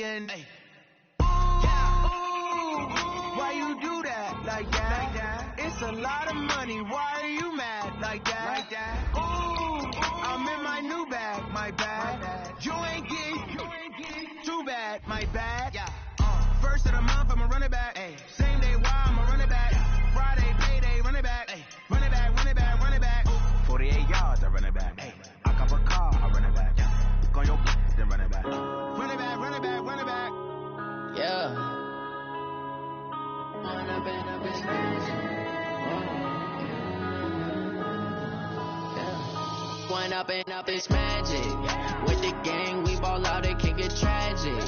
million. Ay. Yeah. Why you do that like that? It's a lot of money. Why are you mad like that? Ooh, I'm in my new bag, my bad. You ain't getting too bad, my bad. Yeah. First of the month, I'ma run it back. Ay. Same day, why I'ma run it back. Friday, payday, run it back. Ay. Run it back, run it back, run it back. 48 yards, I run it back. Ay. I cop a car, I run it back. Go on your then run it back. Run it back, run it back, run it back. Yeah. Run up and up his One up and up is magic. With the gang, we ball out, it can get tragic.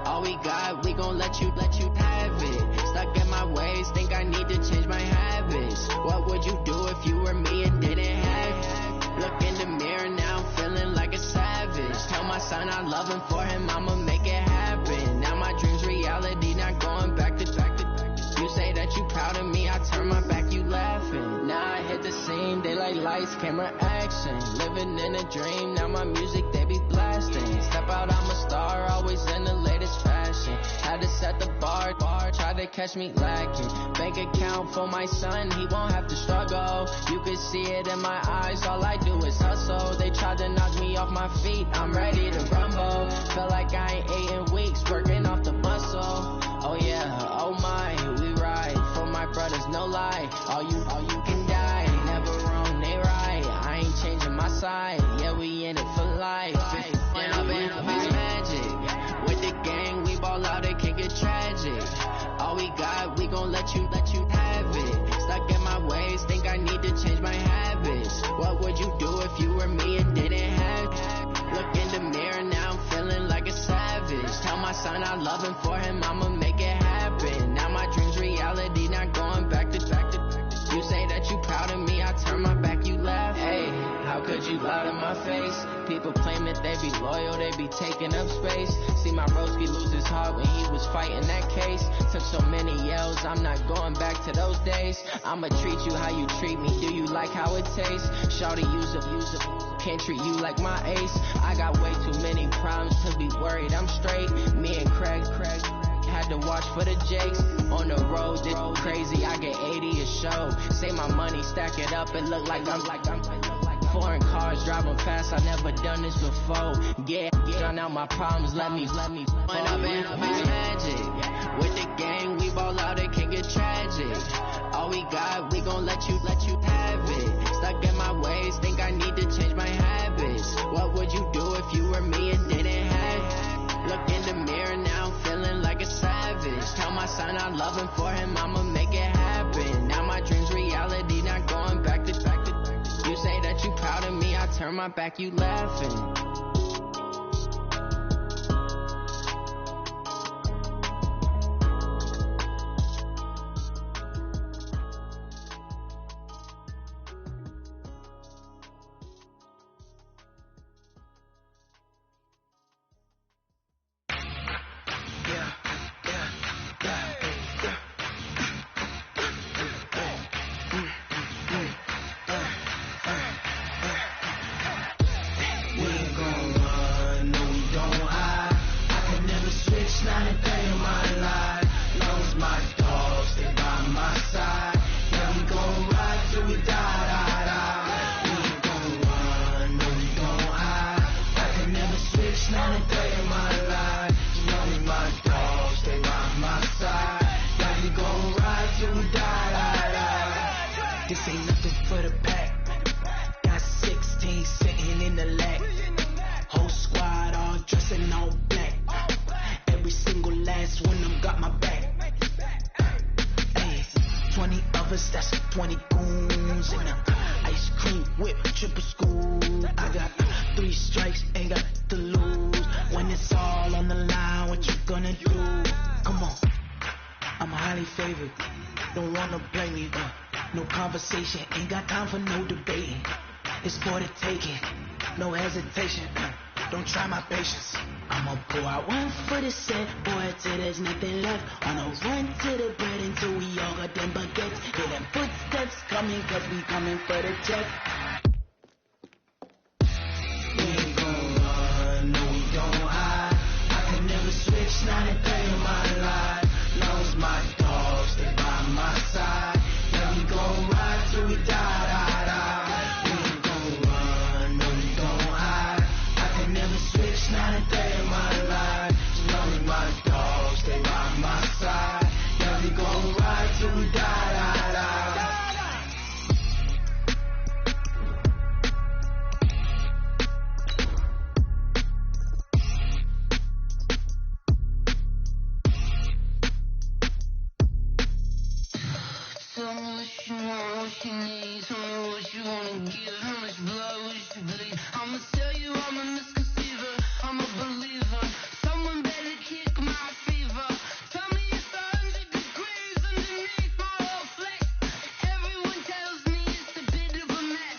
All we got, we gon' let you have it. Stuck in my ways, think I need to change my habits. What would you do if you were me and didn't have it? Look in the mirror now, I'm feeling like a savage. Tell my son I love him, for him I'ma make it happen. Now my dream's reality, not going back to. You say that you proud of me, I turn my back, you laughing. Now I hit the scene, daylight lights, camera action. Living in a dream, now my music, they be blasting. Step out, I'm a star, always in the latest fashion. Had to set the bar, try to catch me lacking. Bank account for my son, he won't have to struggle. You can see it in my eyes, all I do is hustle. They tried to knock me off my feet, I'm ready to rumble. Feel like I ain't ate in weeks, working off the muscle. Oh yeah, oh my, we ride for my brothers, no lie. All you can die, never wrong, they right. I ain't changing my side, yeah, we in it for life. And up is magic. With the gang, we ball out, it can get tragic. All we got, we gon' let you have it. Stuck in my ways, think I need to change my habits. What would you do if you were me and didn't have it? Look in the mirror, now I'm feeling like a savage. Tell my son I love him, for him I'ma make it happen. Now my dream's reality, not going back to. You say that you proud of me, I turn my back, you laugh. Hey, how could you lie to my face? People claim that they be loyal, they be taking up space. See my broski lose his heart when he was fighting that case. Took so many yells, I'm not going back to those days. I'ma treat you how you treat me, do you like how it tastes? Shawty, use up, can't treat you like my ace. I got way too many problems to be worried, I'm straight. Me and Craig had to watch for the jakes. On the road, this crazy, I get 80 a show. Say my money, stack it up, it look like I'm foreign cars driving fast, I never done this before. Yeah, drown out my problems, let me Run up and up is magic. With the gang, we ball out, it can get tragic. All we got, we gon' let you have it. Stuck in my ways, think I need to change my habits. What would you do if you were me and didn't have it? Look in the mirror, now I'm feeling like a savage. Tell my son I love him, for him I'ma make it happen. Now my dream's reality, not going back to. You say that you proud of me, I turn my back, you laughing. Ain't got time for no debating. It's for the taking, no hesitation. Don't try my patience. I'ma pour out one for the set, boy, till there's nothing left. On a run to the bread until we all got them baguettes. Hear them footsteps coming, cause we coming for the check. We ain't gon' run, no we don't hide. I can never switch, switch, not a day in my life. You know me, my dog, stay by my side. Yeah, we gon' ride till we die, die, die. Tell me what you want, what you need. Tell me what you wanna give. How much blood would you bleed? I'ma tell you I'm a misconceiver. I'm a believer. Someone better kick my fever. Tell me it's 100 degrees underneath my whole flesh. Everyone tells me it's a bit of a mess.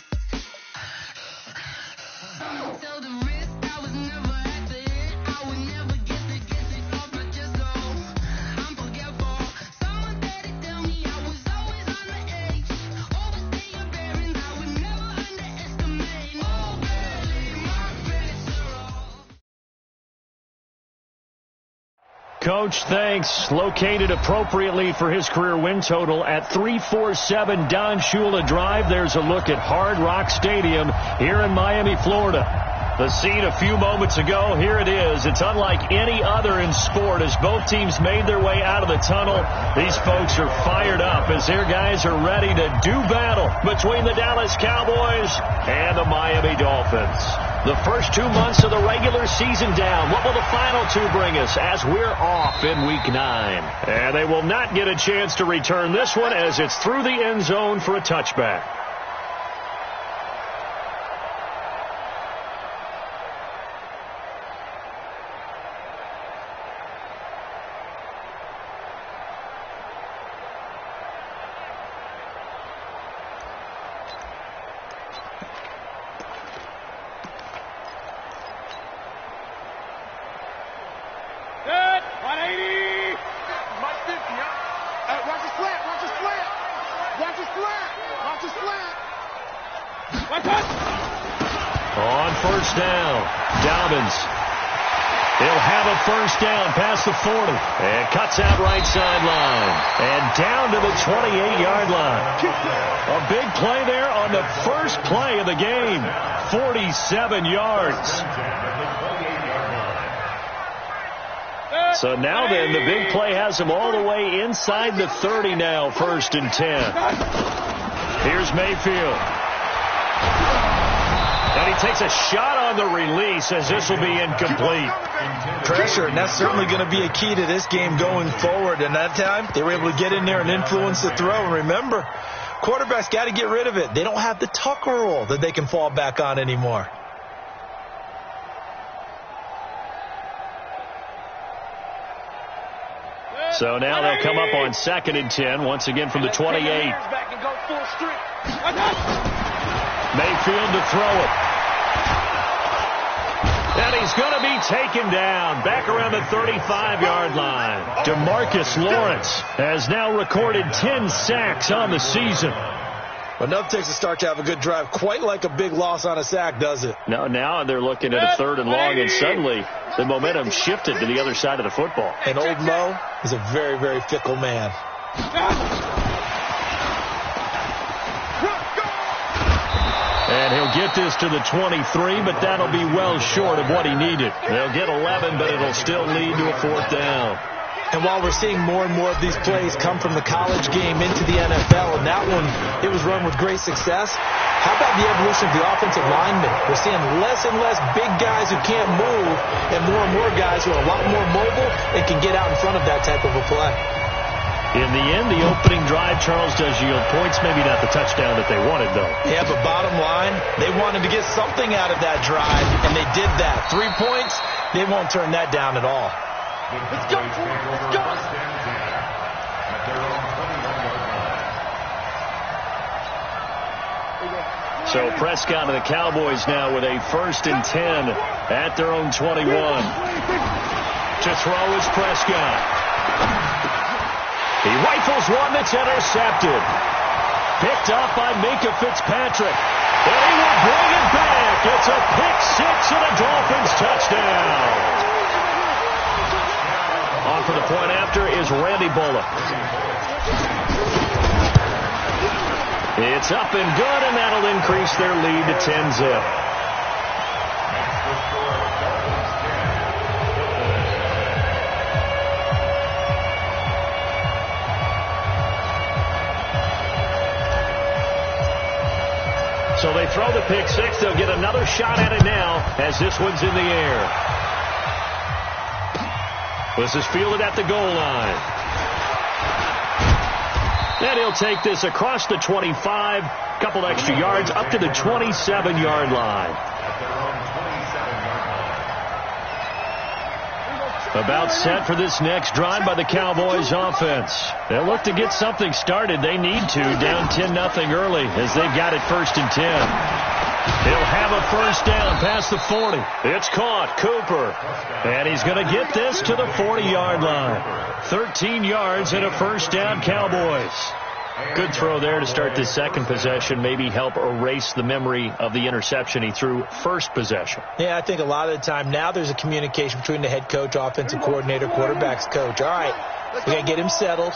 Someone tell the risk I was never at the end. I would never get it off my chest. Oh, I'm forgetful. Someone better tell me I was always on the edge. Overstay your bearings, I would never underestimate. Oh, barely my visceral. Coach, thanks. Located appropriately for his career win total at 347 Don Shula Drive. There's a look at Hard Rock Stadium here in Miami, Florida. The scene a few moments ago, here it is. It's unlike any other in sport as both teams made their way out of the tunnel. These folks are fired up as their guys are ready to do battle between the Dallas Cowboys and the Miami Dolphins. The first 2 months of the regular season down. What will the final two bring us as we're off in Week 9? And they will not get a chance to return this one as it's through the end zone for a touchback. On first down, Dobbins. He'll have a first down past the 40. And cuts out right sideline. And down to the 28-yard line. A big play there on the first play of the game. 47 yards. So now then, the big play has him all the way inside the 30 now, 1st and 10. Here's Mayfield. And he takes a shot on the release as this will be incomplete. Pressure, and that's certainly going to be a key to this game going forward. And that time, they were able to get in there and influence the throw. And remember, quarterbacks got to get rid of it. They don't have the Tucker rule that they can fall back on anymore. So now they'll come up on 2nd and 10, once again from the 28. Mayfield to throw it. And he's going to be taken down back around the 35-yard line. DeMarcus Lawrence has now recorded 10 sacks on the season. Enough takes to start to have a good drive, quite like a big loss on a sack, does it? No, now they're looking at a 3rd and long, and suddenly the momentum shifted to the other side of the football. And old Mo is a very, very fickle man. And he'll get this to the 23, but that'll be well short of what he needed. They'll get 11, but it'll still lead to a 4th down. And while we're seeing more and more of these plays come from the college game into the NFL, and that one, it was run with great success, how about the evolution of the offensive linemen? We're seeing less and less big guys who can't move and more guys who are a lot more mobile and can get out in front of that type of a play. In the end, the opening drive, Charles, does yield points. Maybe not the touchdown that they wanted, though. Yeah, but bottom line, they wanted to get something out of that drive, and they did that. 3 points, they won't turn that down at all. Let's go, let's go. So Prescott and the Cowboys now with a 1st and 10 at their own 21. To throw is Prescott. He rifles one that's intercepted. Picked up by Minka Fitzpatrick. And he will bring it back. It's a pick six and a Dolphins touchdown. On for the point after is Randy Bullock. It's up and good, and that'll increase their lead to 10-zip. they throw the pick six. They'll get another shot at it now as this one's in the air. This is fielded at the goal line. And he'll take this across the 25, couple extra yards, up to the 27-yard line. About set for this next drive by the Cowboys offense. They'll look to get something started. They need to, down 10-0 early as they've got it 1st and 10. He'll have a first down past the 40. It's caught. Cooper. And he's going to get this to the 40-yard line. 13 yards and a first down, Cowboys. Good throw there to start this second possession. Maybe help erase the memory of the interception he threw first possession. Yeah, I think a lot of the time now there's a communication between the head coach, offensive coordinator, quarterback's coach. All right, we got to get him settled.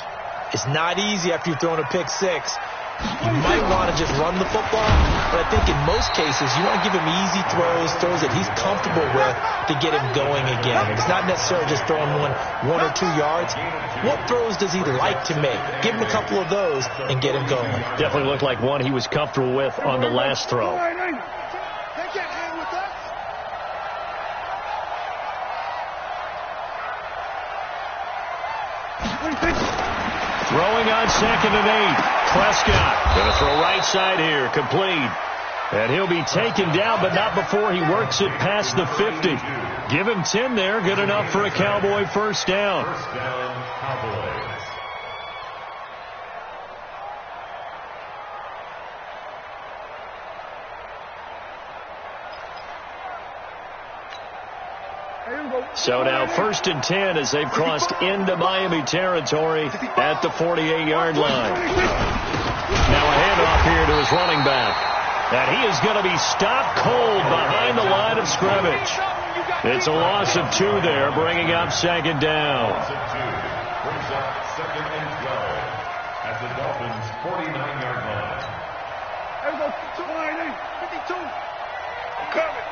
It's not easy after you've thrown a pick six. You might want to just run the football, but I think in most cases you want to give him easy throws that he's comfortable with to get him going again. It's not necessarily just throwing one or 2 yards. What throws does he like to make? Give him a couple of those and get him going. Definitely looked like one he was comfortable with on the last throw. Throwing on 2nd and 8. Prescott going to throw right side here, complete. And he'll be taken down, but not before he works it past the 50. Give him 10 there, good enough for a Cowboy first down. First down, Cowboys. So now 1st and 10 as they've crossed into Miami territory at the 48-yard line. Now a handoff here to his running back. And he is going to be stopped cold behind the line of scrimmage. It's a loss of 2 there, bringing up 2nd down. Brings up 2nd and 12 at the Dolphins' 49-yard line. There we go. 52. I'm coming.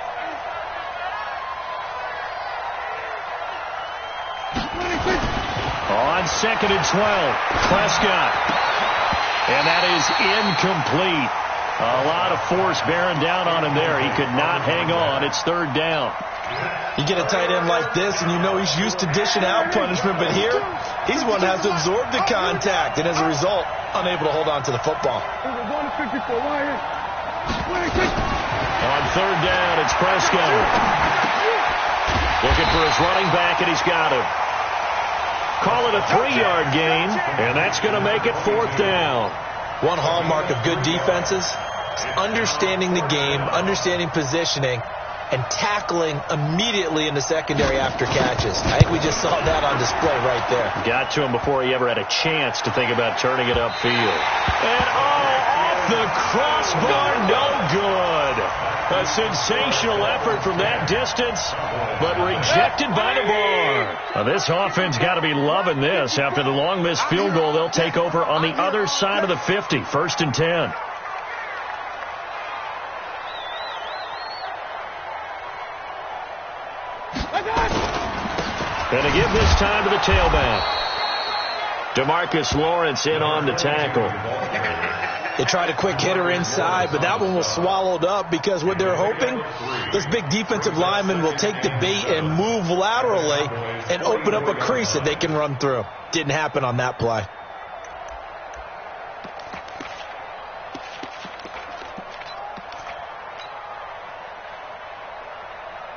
On 2nd and 12, Prescott. And that is incomplete. A lot of force bearing down on him there. He could not hang on. It's 3rd down. You get a tight end like this, and you know he's used to dishing out punishment, but here, he's one that has to absorb the contact, and as a result, unable to hold on to the football. On 3rd down, it's Prescott. Looking for his running back, and he's got him. Call it a 3-yard gain, and that's going to make it 4th down. One hallmark of good defenses is understanding the game, understanding positioning, and tackling immediately in the secondary after catches. I think we just saw that on display right there. Got to him before he ever had a chance to think about turning it upfield. And off the crossbar, no good. A sensational effort from that distance, but rejected by the bar. Now this offense got to be loving this. After the long missed field goal, they'll take over on the other side of the 50, 1st and 10. And to give this time to the tailback. DeMarcus Lawrence in on the tackle. They tried a quick hitter inside, but that one was swallowed up because what they're hoping, this big defensive lineman will take the bait and move laterally and open up a crease that they can run through. Didn't happen on that play.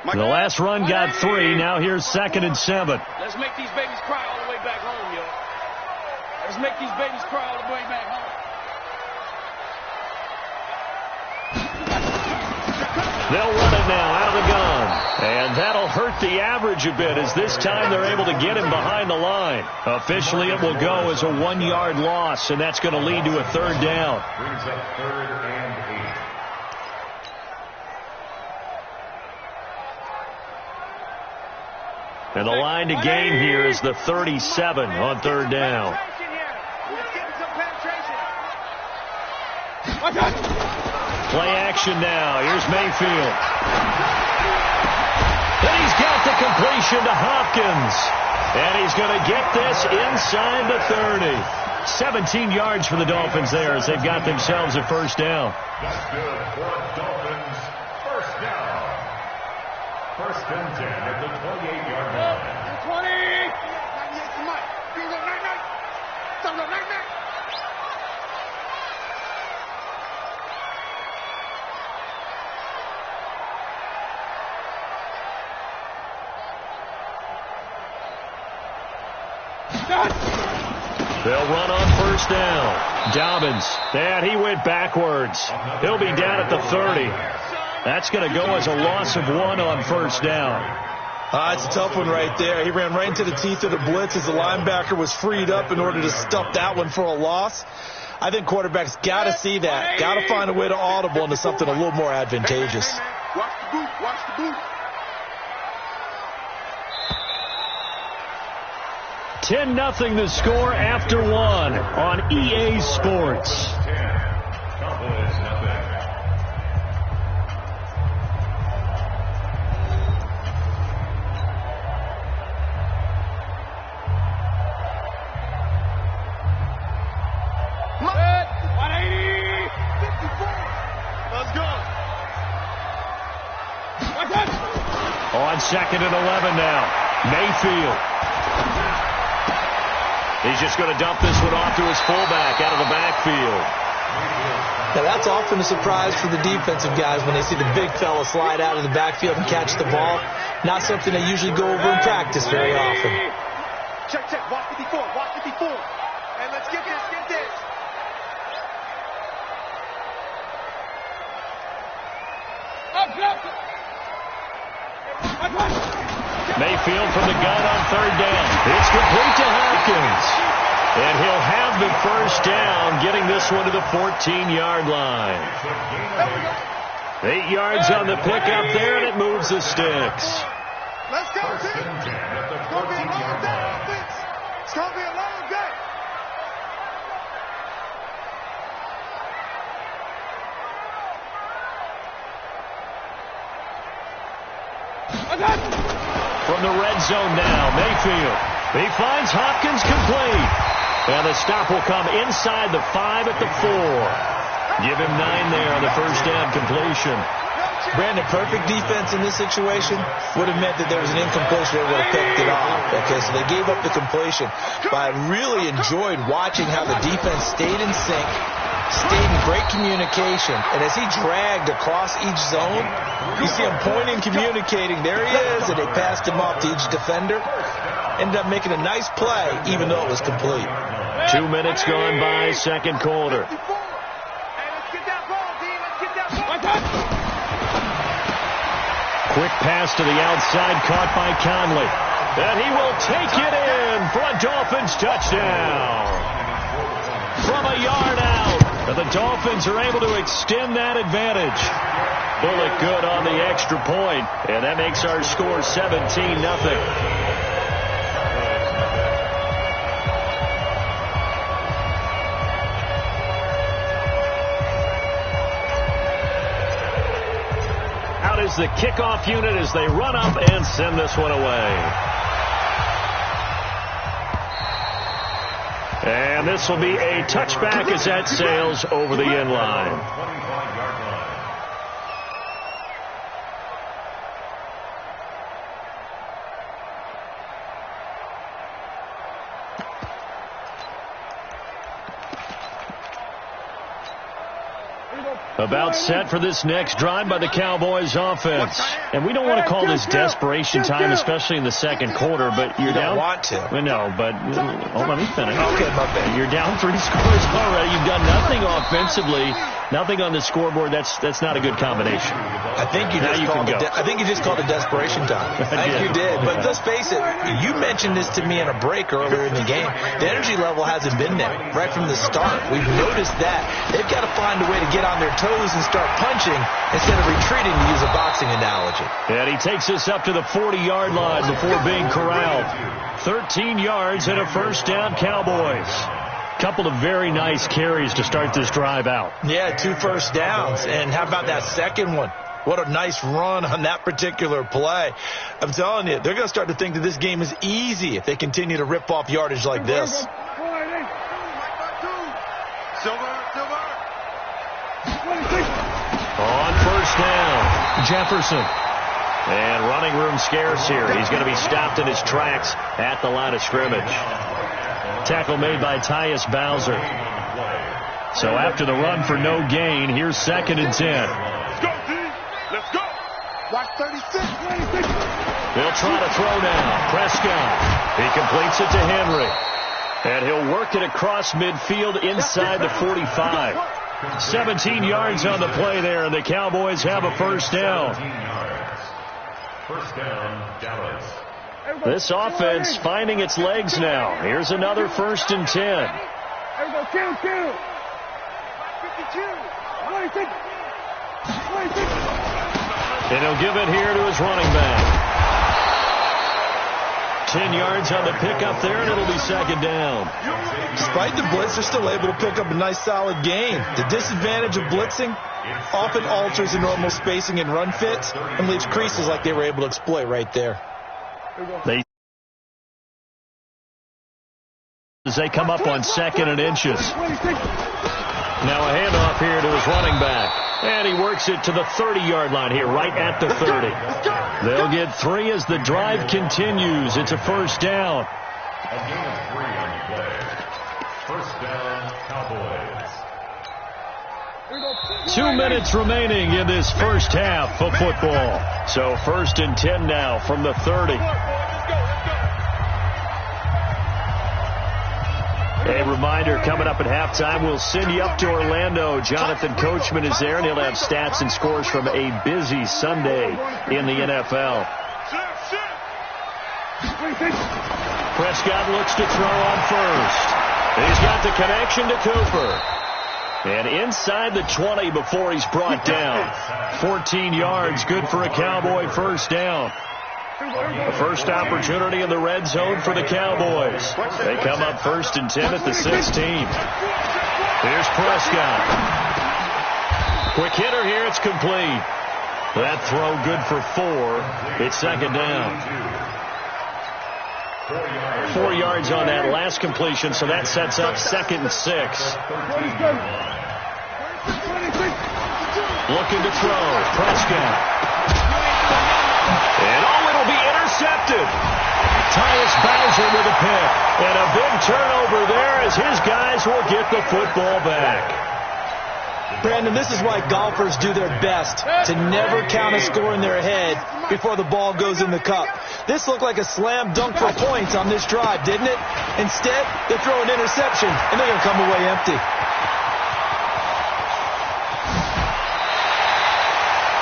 The last run got 3. Now here's 2nd and 7. Let's make these babies cry all the way back home, yo. Let's make these babies cry all the way back home. They'll run it now out of the gun. And that'll hurt the average a bit as this time they're able to get him behind the line. Officially it will go as a 1-yard loss, and that's going to lead to a 3rd down. Brings up 3rd and 8. And the line to gain here is the 37 on 3rd down. Play action now. Here's Mayfield. And he's got the completion to Hopkins. And he's going to get this inside the 30. 17 yards for the Dolphins there as they've got themselves a first down. That's good for a Dolphins first down. First and 10 at the 28-yard line. 20! They'll run on first down. Dobbins, and he went backwards. He'll be down at the 30. That's going to go as a loss of 1 on first down. It's a tough one right there. He ran right into the teeth of the blitz as the linebacker was freed up in order to stuff that one for a loss. I think quarterbacks got to see that. Got to find a way to audible into something a little more advantageous. Watch the boot. Watch the boot. 10-0 the score after 1 on EA Sports. Cowboys nothing. On 2nd and 11 now. Mayfield. He's just going to dump this one off to his fullback out of the backfield. Now that's often a surprise for the defensive guys when they see the big fella slide out of the backfield and catch the ball. Not something they usually go over in practice very often. Check. Watch 54. Watch 54. And let's get this. Get this. Mayfield from the gun on 3rd down. It's complete to Hopkins. And he'll have the first down, getting this one to the 14-yard line. 8 yards on the pickup there, and it moves the sticks. Let's go, First team. and 10 at the It's going to be a long 14-yard day, line. offense. It's going to be a long day. From the red zone now, Mayfield. He finds Hopkins complete. And the stop will come inside the 5 at the 4. Give him 9 there on the first down completion. Brandon, perfect defense in this situation would have meant that there was an incompletion that would have picked it off. Okay, so they gave up the completion. But I really enjoyed watching how the defense stayed in sync, stayed in great communication. And as he dragged across each zone, you see him pointing, communicating. There he is, and they passed him off to each defender. Ended up making a nice play, even though it was complete. 2 minutes gone by, second quarter. Hey, let's get that ball, D. Let's get that ball. Quick pass to the outside, caught by Conley. And he will take it in for a Dolphins touchdown. From a yard out. And the Dolphins are able to extend that advantage. Bullet good on the extra point. And that makes our score 17-0. Is the kickoff unit as they run up and send this one away. And this will be a touchback as that sails over the end line. 25-yard line. About set for this next drive by the Cowboys offense. And we don't want to call this desperation time, especially in the second quarter, but you're down. You don't want to. No, but let me finish. Okay, my bad. You're down 3 scores already. You've done nothing offensively, nothing on the scoreboard. That's not a good combination. I think you just called it desperation time. I think you did. But let's face it, you mentioned this to me in a break earlier in the game. The energy level hasn't been there right from the start. We've noticed that. They've got to find a way to get on their toes and start punching instead of retreating, to use a boxing analogy. And he takes us up to the 40-yard line before being corralled. 13 yards and a first down, Cowboys. Couple of very nice carries to start this drive out. Yeah, 2 first downs. And how about that second one? What a nice run on that particular play. I'm telling you, they're going to start to think that this game is easy if they continue to rip off yardage like this. On first down, Jefferson. And running room scarce here. He's going to be stopped in his tracks at the line of scrimmage. Tackle made by Tyus Bowser. So after the run for no gain, here's 2nd and 10. Let's go, D. Let's go. Watch 36. They'll try to throw now. Prescott. He completes it to Henry. And he'll work it across midfield inside the 45. 17 yards on the play there, and the Cowboys have a first down. First down, Dallas. This offense finding its legs now. Here's another 1st and 10. There we go. Kill. 52. 26. And he'll give it here to his running back. 10 yards on the pickup there, and it'll be 2nd down. Despite the blitz, they're still able to pick up a nice solid gain. The disadvantage of blitzing often alters the normal spacing and run fits and leaves creases like they were able to exploit right there. As they come up on 2nd and inches. Now a handoff here to his running back. And he works it to the 30-yard line here, right at the 30. They'll get 3 as the drive continues. It's a first down. A gain of 3 on the play. First down, Cowboys. 2 minutes remaining in this first half of football. So 1st and 10 now from the 30. A reminder, coming up at halftime, we'll send you up to Orlando. Jonathan Coachman is there, and he'll have stats and scores from a busy Sunday in the NFL. Prescott looks to throw on first. He's got the connection to Cooper. And inside the 20 before he's brought down. 14 yards, good for a Cowboy first down. The first opportunity in the red zone for the Cowboys. They come up 1st and 10 at the 16. Here's Prescott. Quick hitter here, it's complete. That throw good for 4. It's 2nd down. 4 yards on that last completion, so that sets up 2nd and 6. Looking to throw. Prescott. And it'll be intercepted. Tyus Bowser with a pick. And a big turnover there as his guys will get the football back. Brandon, this is why golfers do their best to never count a score in their head before the ball goes in the cup. This looked like a slam dunk for points on this drive, didn't it? Instead, they throw an interception, and they're going to come away empty.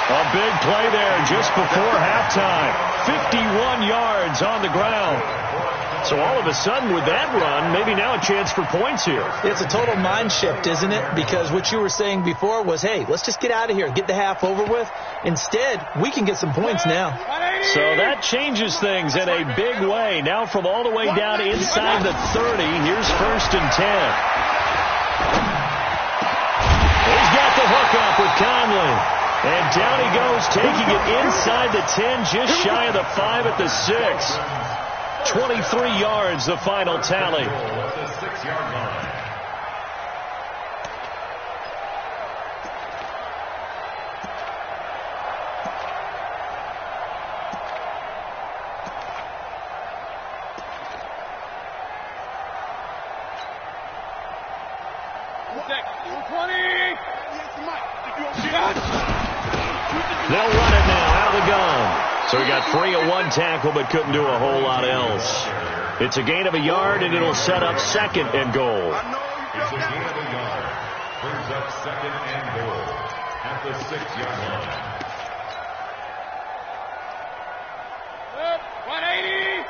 A big play there just before halftime. 51 yards on the ground. So all of a sudden with that run, maybe now a chance for points here. It's a total mind shift, isn't it? Because what you were saying before was, hey, let's just get out of here, get the half over with. Instead, we can get some points now. So that changes things in a big way. Now from all the way down inside the 30, here's 1st and 10. He's got the hook up with Conley. And down he goes, taking it inside the 10, just shy of the 5 at the 6. 23 yards, the final tally. The 6-yard line. They'll run it now out of the gun. So he got free of one tackle but couldn't do a whole lot else. It's a gain of a yard, and it'll set up 2nd and goal. It's a gain of a yard. Brings up 2nd and goal at the 6-yard line. 180.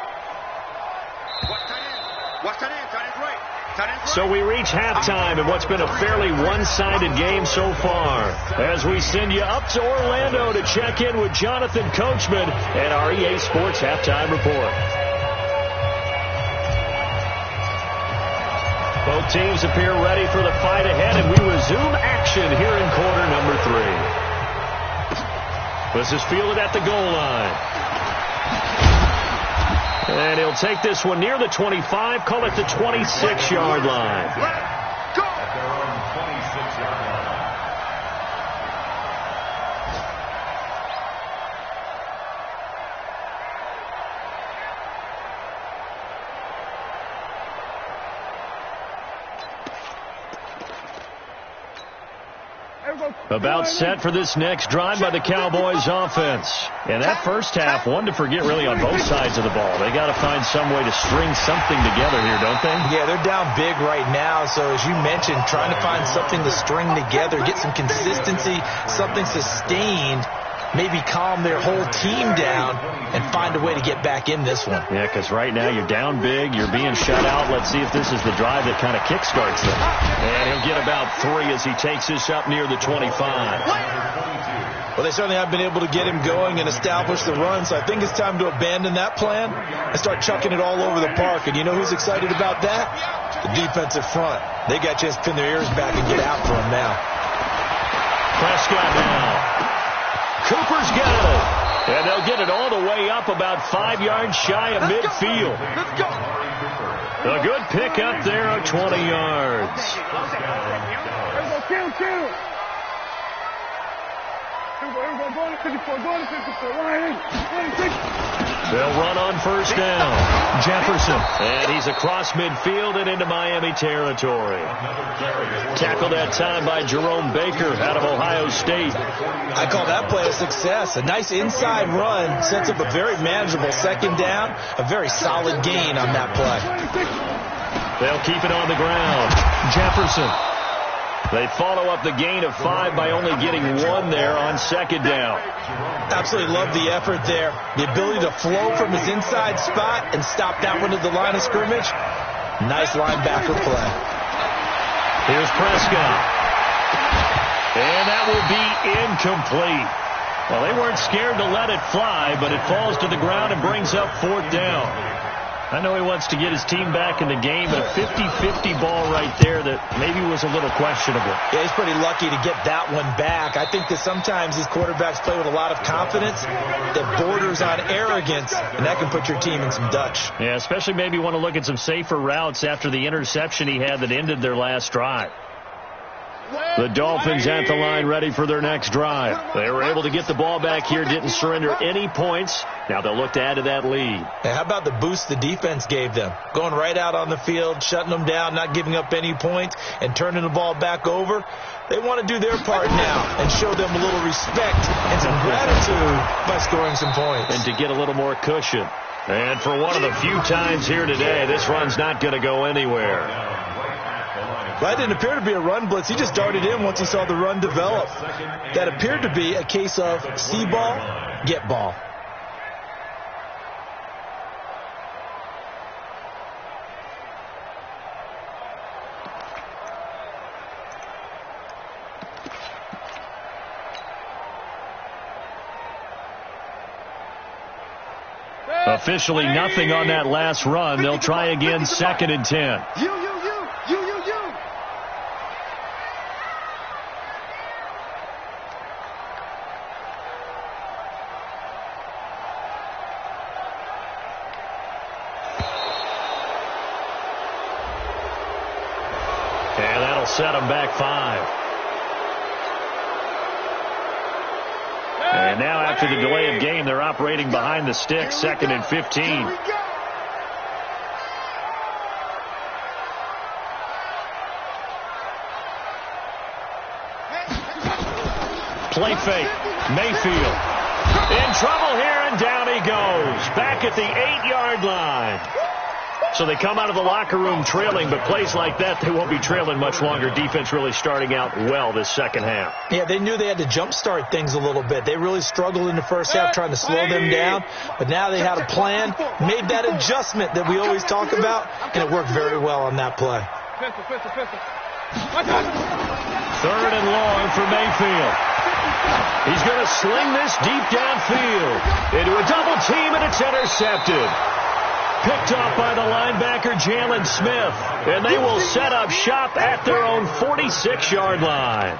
Watch that in. Tight end right. So we reach halftime in what's been a fairly one-sided game so far. As we send you up to Orlando to check in with Jonathan Coachman and our EA Sports Halftime Report. Both teams appear ready for the fight ahead, and we resume action here in quarter number 3. This is fielded at the goal line. And he'll take this one near the 25, call it the 26-yard line. At their own About set for this next drive by the Cowboys offense. And that first half, one to forget really on both sides of the ball. They got to find some way to string something together here, don't they? Yeah, they're down big right now. So as you mentioned, trying to find something to string together, get some consistency, something sustained, maybe calm their whole team down and find a way to get back in this one. Yeah, because right now you're down big, you're being shut out. Let's see if this is the drive that kind of kickstarts them. And he'll get about 3 as he takes this up near the 25. Well, they certainly have been able to get him going and establish the run, so I think it's time to abandon that plan and start chucking it all over the park. And you know who's excited about that? The defensive front. They got a chance to pin their ears back and get after him now. Prescott now. Cooper's got it. And they'll get it all the way up about 5 yards shy of midfield. Let's go. A good pick up there of 20 yards. They'll run on first down. Jefferson. And he's across midfield and into Miami territory. Tackled that time by Jerome Baker out of Ohio State. I call that play a success. A nice inside run sets up a very manageable second down. A very solid gain on that play. They'll keep it on the ground. Jefferson. They follow up the gain of 5 by only getting 1 there on second down. Absolutely love the effort there. The ability to flow from his inside spot and stop that one at the line of scrimmage. Nice linebacker play. Here's Prescott. And that will be incomplete. Well, they weren't scared to let it fly, but it falls to the ground and brings up 4th down. I know he wants to get his team back in the game, but a 50-50 ball right there that maybe was a little questionable. Yeah, he's pretty lucky to get that one back. I think that sometimes these quarterbacks play with a lot of confidence that borders on arrogance, and that can put your team in some Dutch. Yeah, especially maybe want to look at some safer routes after the interception he had that ended their last drive. The Dolphins at the line ready for their next drive. They were able to get the ball back here, didn't surrender any points. Now they'll look to add to that lead. And how about the boost the defense gave them? Going right out on the field, shutting them down, not giving up any points, and turning the ball back over. They want to do their part now and show them a little respect and some gratitude by scoring some points. And to get a little more cushion. And for one of the few times here today, this run's not going to go anywhere. That didn't appear to be a run blitz. He just darted in once he saw the run develop. That appeared to be a case of see ball, get ball. Officially nothing on that last run. They'll try again, 2nd and 10. And that'll set them back 5. And now after the delay of game, they're operating behind the stick, 2nd and 15. Play fake. Mayfield in trouble here, and down he goes. Back at the 8-yard line. So they come out of the locker room trailing, but plays like that, they won't be trailing much longer. Defense really starting out well this second half. Yeah, they knew they had to jumpstart things a little bit. They really struggled in the first half trying to slow them down, but now they had a plan, made that adjustment that we always talk about, and it worked very well on that play. 3rd and long for Mayfield. He's going to sling this deep downfield into a double team, and it's intercepted. Picked off by the linebacker, Jalen Smith. And they will set up shop at their own 46-yard line.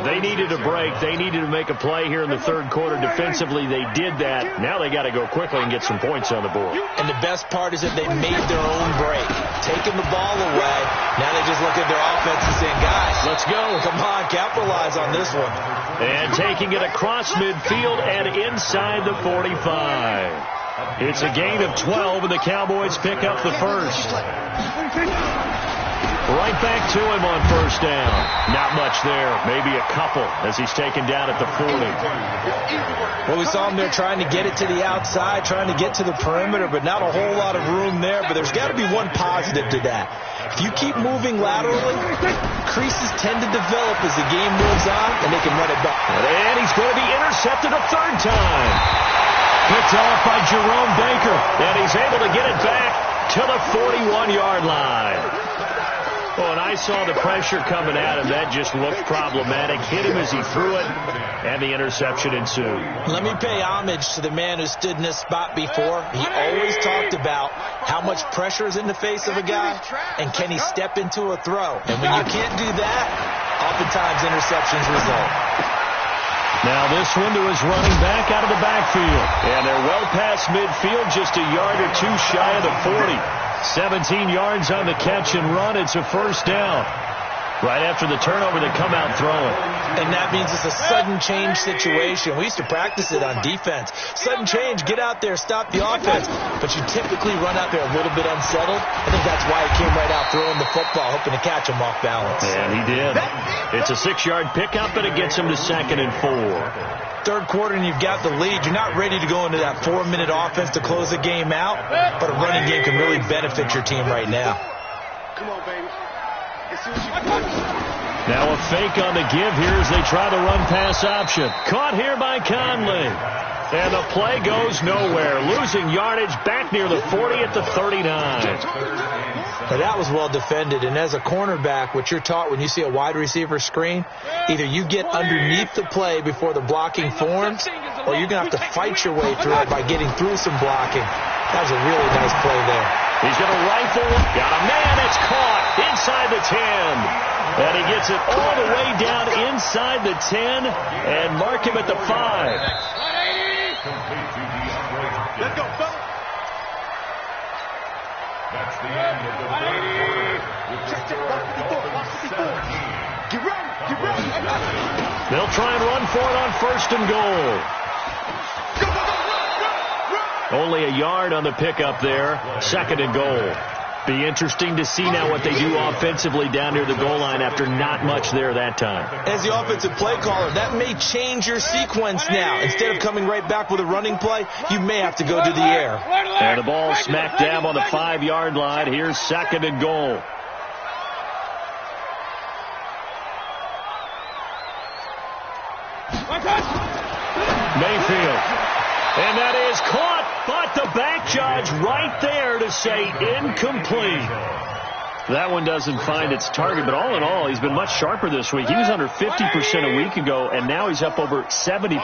They needed a break. They needed to make a play here in the 3rd quarter. Defensively, they did that. Now they got to go quickly and get some points on the board. And the best part is that they made their own break. Taking the ball away. Now they just look at their offense and saying, guys, let's go. Come on, capitalize on this one. And taking it across midfield and inside the 45. It's a gain of 12, and the Cowboys pick up the first. Right back to him on first down. Not much there. Maybe a couple as he's taken down at the 40. Well, we saw him there trying to get it to the outside, trying to get to the perimeter, but not a whole lot of room there. But there's got to be one positive to that. If you keep moving laterally, creases tend to develop as the game moves on, and they can run it back. And he's going to be intercepted a third time. Picked off by Jerome Baker, and he's able to get it back to the 41-yard line. Oh, and I saw the pressure coming at him. That just looked problematic. Hit him as he threw it, and the interception ensued. Let me pay homage to the man who stood in this spot before. He always talked about how much pressure is in the face of a guy, and can he step into a throw. And when you can't do that, oftentimes interceptions result. Now this one to his running back out of the backfield. And they're well past midfield, just a yard or two shy of the 40. 17 yards on the catch and run. It's a first down. Right after the turnover, they come out throwing. And that means it's a sudden change situation. We used to practice it on defense. Sudden change, get out there, stop the offense. But you typically run out there a little bit unsettled. I think that's why he came right out throwing the football, hoping to catch him off balance. And he did. It's a 6-yard pickup, and it gets him to 2nd and 4. Third quarter and you've got the lead. You're not ready to go into that 4-minute offense to close the game out, but a running game can really benefit your team right now. Come on, baby. Now a fake on the give here as they try the run-pass option. Caught here by Conley. And the play goes nowhere. Losing yardage back near the 40 at the 39. Now that was well defended. And as a cornerback, what you're taught when you see a wide receiver screen, either you get underneath the play before the blocking forms, or you're going to have to fight your way through it by getting through some blocking. That was a really nice play there. He's going to rifle. Got a man. It's caught inside the 10. And he gets it all the way down inside the 10 and mark him at the 5. Let's go, fella. That's the end of the third quarter with the score of 17. Get ready. They'll try and run for it on first and goal. Go, run. Only a yard on the pickup there. 2nd and goal. Be interesting to see now what they do offensively down near the goal line after not much there that time. As the offensive play caller, that may change your sequence now. Instead of coming right back with a running play, you may have to go to the air. And the ball smack dab on the 5-yard line. Here's 2nd and goal. Mayfield. And that is caught, but the back judge right there to say incomplete. That one doesn't find its target, but all in all, he's been much sharper this week. He was under 50% a week ago, and now he's up over 70%.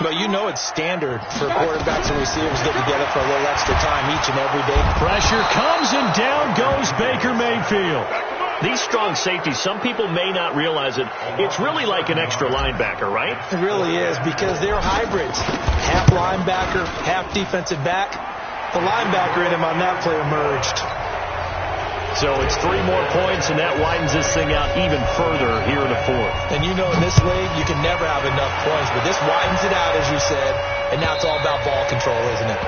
But you know it's standard for quarterbacks and receivers get together for a little extra time each and every day. Pressure comes, and down goes Baker Mayfield. These strong safeties, some people may not realize it. It's really like an extra linebacker, right? It really is, because they're hybrids. Half linebacker, half defensive back. The linebacker in him on that play emerged. So it's 3 more points, and that widens this thing out even further here in the 4th. And you know in this league, you can never have enough points, but this widens it out, as you said, and now it's all about ball control, isn't it?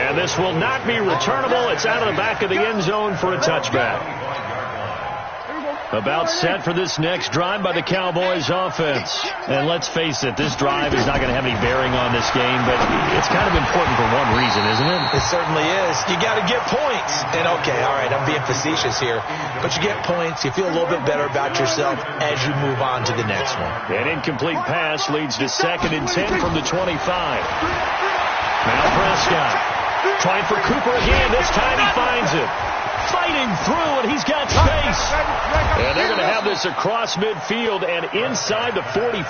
And this will not be returnable. It's out of the back of the end zone for a touchback. About set for this next drive by the Cowboys offense. And let's face it, this drive is not going to have any bearing on this game, but it's kind of important for one reason, isn't it? It certainly is. You got to get points. And okay, all right, I'm being facetious here, but you get points, you feel a little bit better about yourself as you move on to the next one. An incomplete pass leads to 2nd and 10 from the 25. Now Prescott trying for Cooper again. This time he finds it. Fighting through, and he's got space. And they're going to have this across midfield and inside the 45.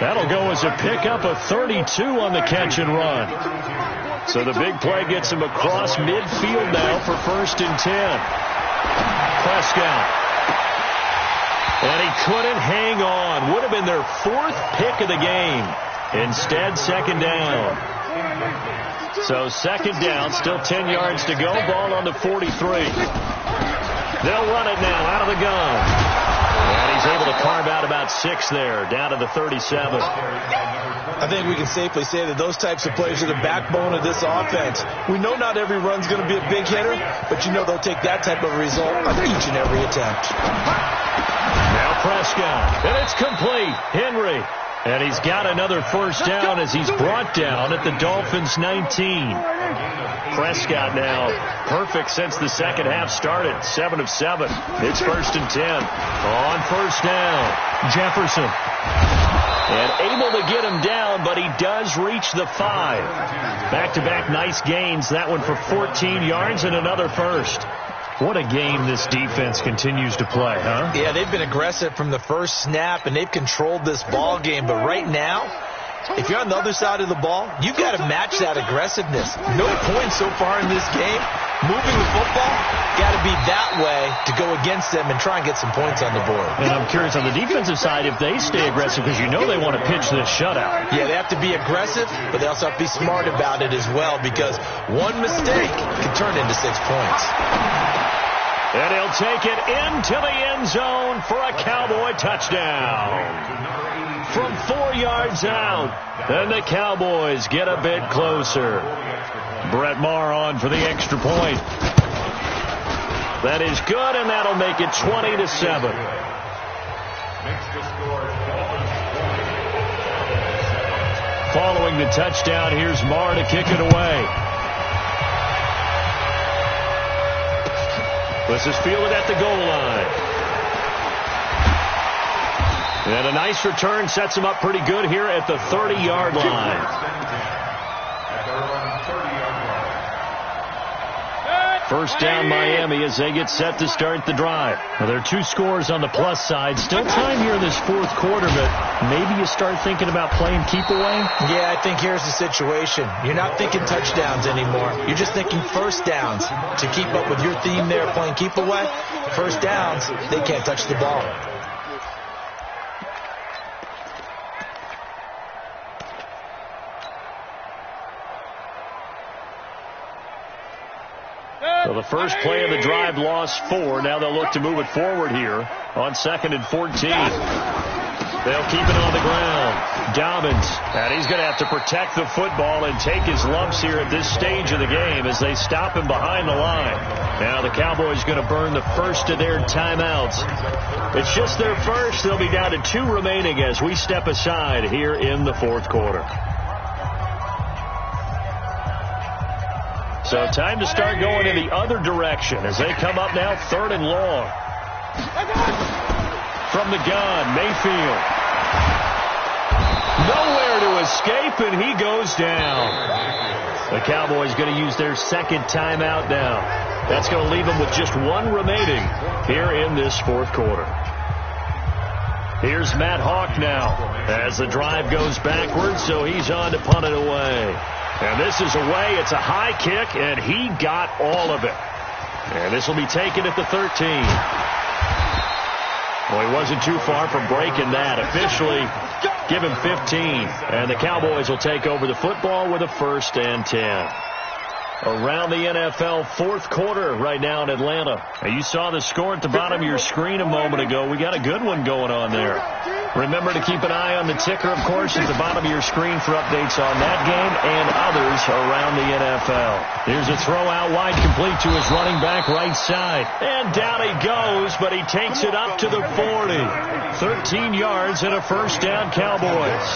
That'll go as a pickup of 32 on the catch and run. So the big play gets him across midfield now for 1st and 10. Prescott. And he couldn't hang on. Would have been their 4th pick of the game. Instead, 2nd down. So 2nd down, still 10 yards to go. Ball on the 43. They'll run it now out of the gun. And he's able to carve out about 6 there, down to the 37. I think we can safely say that those types of plays are the backbone of this offense. We know not every run's going to be a big hitter, but you know they'll take that type of result on each and every attempt. Now Prescott, and it's complete. Henry. And he's got another first down as he's brought down at the Dolphins' 19. Prescott now perfect since the second half started. 7 of 7. It's 1st and 10. On first down, Jefferson. And able to get him down, but he does reach the 5. Back-to-back nice gains. That one for 14 yards and another first. What a game this defense continues to play, huh? Yeah, they've been aggressive from the first snap, and they've controlled this ball game. But right now, if you're on the other side of the ball, you've got to match that aggressiveness. No points so far in this game. Moving the football, got to be that way to go against them and try and get some points on the board. And I'm curious on the defensive side if they stay aggressive, because you know they want to pitch this shutout. Yeah, they have to be aggressive, but they also have to be smart about it as well, because one mistake can turn into 6 points. And he'll take it into the end zone for a Cowboy touchdown. From 4 yards out, and the Cowboys get a bit closer. Brett Maher on for the extra point. That is good, and that'll make it 20-7. Following the touchdown, here's Maher to kick it away. This is fielded at the goal line. And a nice return sets him up pretty good here at the 30-yard line. First down Miami as they get set to start the drive. Well, there are 2 scores on the plus side. Still time here in this 4th quarter, but maybe you start thinking about playing keep away? Yeah, I think here's the situation. You're not thinking touchdowns anymore. You're just thinking first downs. To keep up with your theme there, playing keep away, first downs, they can't touch the ball. So the first play of the drive lost 4. Now they'll look to move it forward here on 2nd and 14. They'll keep it on the ground. Dobbins, and he's going to have to protect the football and take his lumps here at this stage of the game as they stop him behind the line. Now the Cowboys going to burn the first of their timeouts. It's just their first. They'll be down to 2 remaining as we step aside here in the 4th quarter. So time to start going in the other direction as they come up now 3rd and long. From the gun, Mayfield. Nowhere to escape, and he goes down. The Cowboys going to use their 2nd timeout now. That's going to leave them with just 1 remaining here in this 4th quarter. Here's Matt Hawk now as the drive goes backwards, so he's on to punt it away. And this is away. It's a high kick, and he got all of it. And this will be taken at the 13. Well, he wasn't too far from breaking that. Officially, give him 15. And the Cowboys will take over the football with a 1st and 10. Around the NFL 4th quarter right now in Atlanta. Now, you saw the score at the bottom of your screen a moment ago. We got a good one going on there. Remember to keep an eye on the ticker, of course, at the bottom of your screen for updates on that game and others around the NFL. Here's a throw out wide, complete to his running back right side. And down he goes, but he takes it up to the 40. 13 yards and a first down, Cowboys.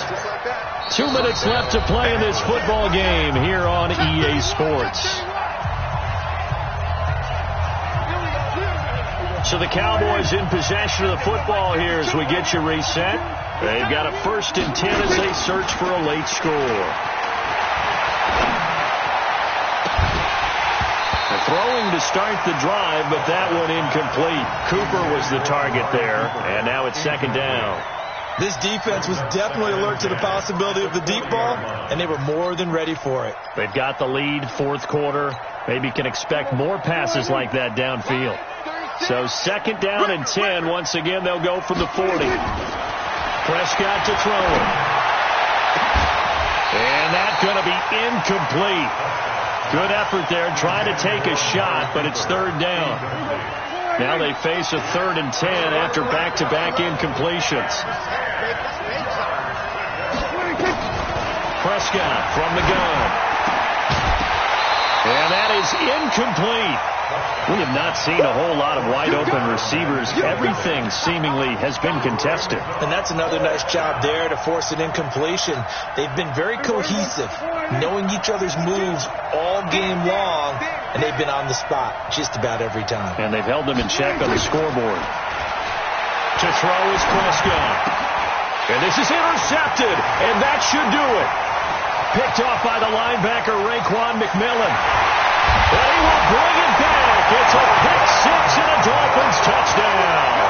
2 minutes left to play in this football game here on EA Sports. So the Cowboys in possession of the football here as we get you reset. They've got a 1st and 10 as they search for a late score. Throwing to start the drive, but that one incomplete. Cooper was the target there, and now it's 2nd down. This defense was definitely alert to the possibility of the deep ball, and they were more than ready for it. They've got the lead, 4th quarter. Maybe can expect more passes like that downfield. So 2nd down and 10. Once again, they'll go from the 40. Prescott to throw it. And that's going to be incomplete. Good effort there, trying to take a shot, but it's 3rd down. Now they face a 3rd and 10 after back-to-back incompletions. Prescott from the gun. And that is incomplete. We have not seen a whole lot of wide-open receivers. Everything seemingly has been contested. And that's another nice job there to force an incompletion. They've been very cohesive, knowing each other's moves all game long, and they've been on the spot just about every time. And they've held them in check on the scoreboard. To throw is Prescott. And this is intercepted, and that should do it. Picked off by the linebacker, Raekwon McMillan. And he will bring it back. It's a pick-6 and a Dolphins touchdown.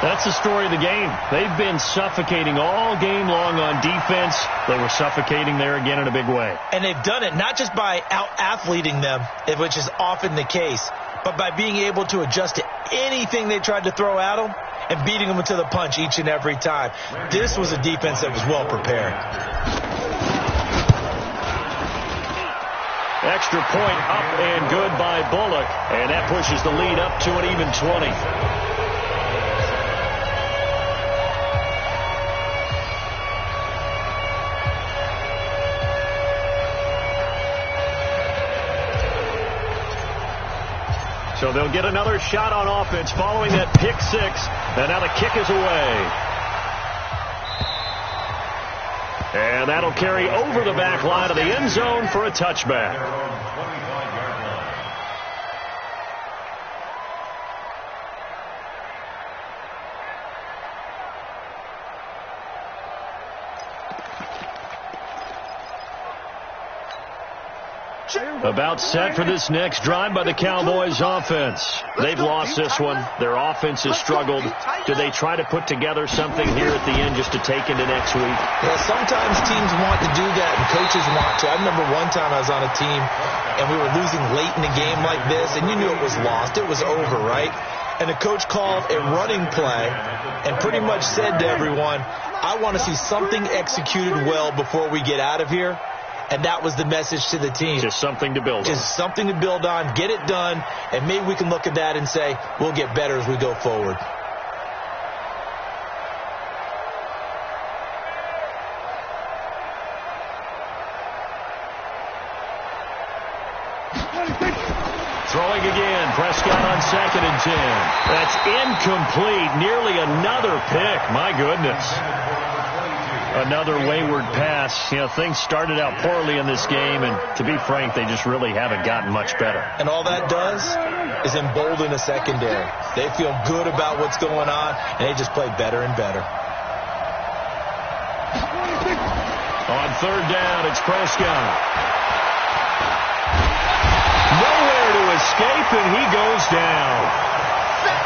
That's the story of the game. They've been suffocating all game long on defense. They were suffocating there again in a big way. And they've done it not just by out-athleting them, which is often the case, but by being able to adjust to anything they tried to throw at them and beating them to the punch each and every time. This was a defense that was well prepared. Extra point up and good by Bullock, and that pushes the lead up to an even 20. So they'll get another shot on offense following that pick-6, and now the kick is away. And that'll carry over the back line of the end zone for a touchback. About set for this next drive by the Cowboys offense. They've lost this one. Their offense has struggled. Do they try to put together something here at the end just to take into next week? Yeah, sometimes teams want to do that and coaches want to. I remember one time I was on a team and we were losing late in a game like this, and you knew it was lost. It was over, right? And the coach called a running play and pretty much said to everyone, I want to see something executed well before we get out of here. And that was the message to the team. Just something to build on. Just something to build on, get it done, and maybe we can look at that and say, we'll get better as we go forward. Throwing again, Prescott on 2nd and 10. That's incomplete, nearly another pick. My goodness. Another wayward pass. You know, things started out poorly in this game, and to be frank, they just really haven't gotten much better. And all that does is embolden a secondary. They feel good about what's going on, and they just play better and better. On 3rd down, it's Prescott. Nowhere to escape, and he goes down.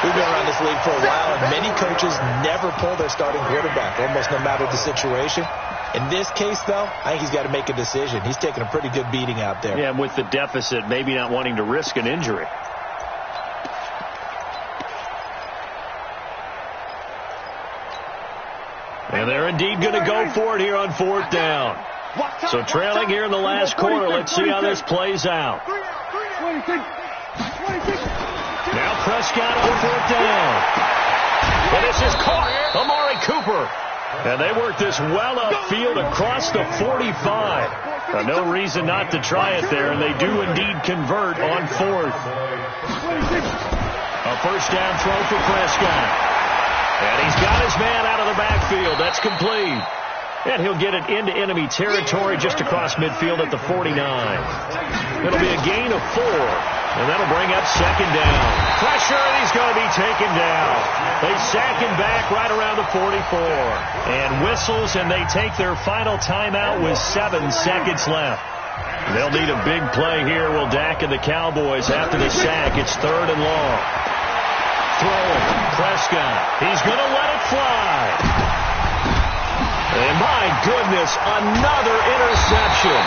We've been around this league for a while, and many coaches never pull their starting quarterback, almost no matter the situation. In this case, though, I think he's got to make a decision. He's taking a pretty good beating out there. Yeah, and with the deficit, maybe not wanting to risk an injury. And they're indeed going to go for it here on 4th down. So trailing here in the last quarter, let's see how this plays out. Now Prescott on 4th down. And this is caught. Amari Cooper. And they work this well upfield across the 45. No reason not to try it there, and they do indeed convert on 4th. A 1st down throw for Prescott. And he's got his man out of the backfield. That's complete. And he'll get it into enemy territory just across midfield at the 49. It'll be a gain of 4. And that'll bring up 2nd down. Pressure, and he's going to be taken down. They sack him back right around the 44. And whistles, and they take their final timeout with 7 seconds left. They'll need a big play here, will Dak and the Cowboys after the sack. It's 3rd and long. Throwing, Prescott. He's going to let it fly. And my goodness, another interception.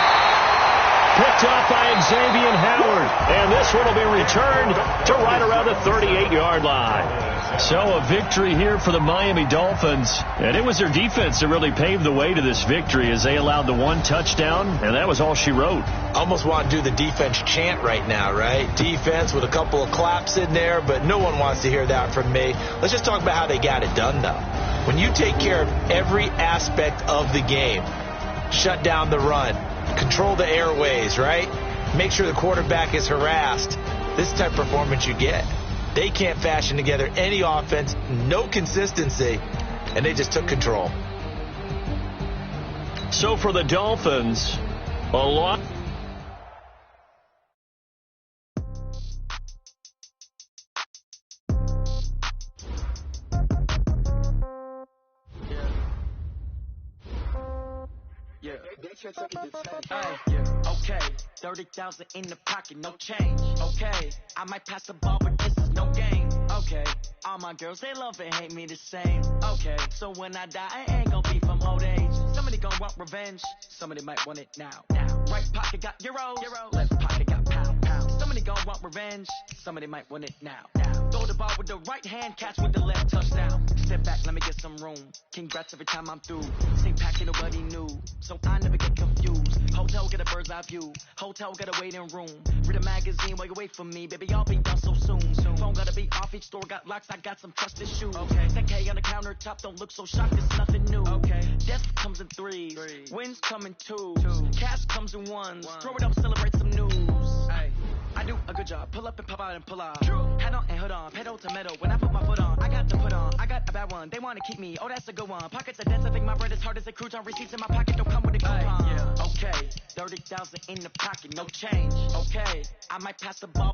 Picked off by Xavier Howard. And this one will be returned to right around the 38-yard line. So a victory here for the Miami Dolphins. And it was their defense that really paved the way to this victory as they allowed the one touchdown, and that was all she wrote. Almost want to do the defense chant right now, right? Defense with a couple of claps in there, but no one wants to hear that from me. Let's just talk about how they got it done, though. When you take care of every aspect of the game, shut down the run, control the airways, right? Make sure the quarterback is harassed. This is the type of performance you get. They can't fashion together any offense, no consistency, and they just took control. So for the Dolphins, a lot. Yeah. Okay, 30,000 in the pocket, no change. Okay, I might pass the ball, but this is no game. Okay, all my girls, they love and hate me the same. Okay, so when I die, I ain't gonna be from old age. Somebody gonna want revenge, somebody might want it now. Right pocket got euros, left pocket got pound. Somebody gonna want revenge, somebody might want it now. Throw the ball with the right hand, catch with the left, touchdown. Step back, let me get some room. Congrats every time I'm through. Same packet, nobody knew, so I never get confused. Hotel get a bird's eye view. Hotel get a waiting room. Read a magazine while you wait for me. Baby, I'll be done so soon. Phone gotta be off, each store got locks. I got some trusted shoes. Okay. 10K on the countertop, don't look so shocked. It's nothing new. Okay. Death comes in threes. Wins come in twos. Cash comes in ones. Throw it up, celebrate some news. Ay. I do a good job. Pull up and pop out and pull out. Head on and hood on. Pedal to metal. When I put my foot on, I got to put on. I got a bad one. They want to keep me. Oh, that's a good one. Pockets are dense. I think my bread is hard as a crouton. Receipts in my pocket don't come with a coupon. Okay. 30,000 in the pocket. No change. Okay. I might pass the ball.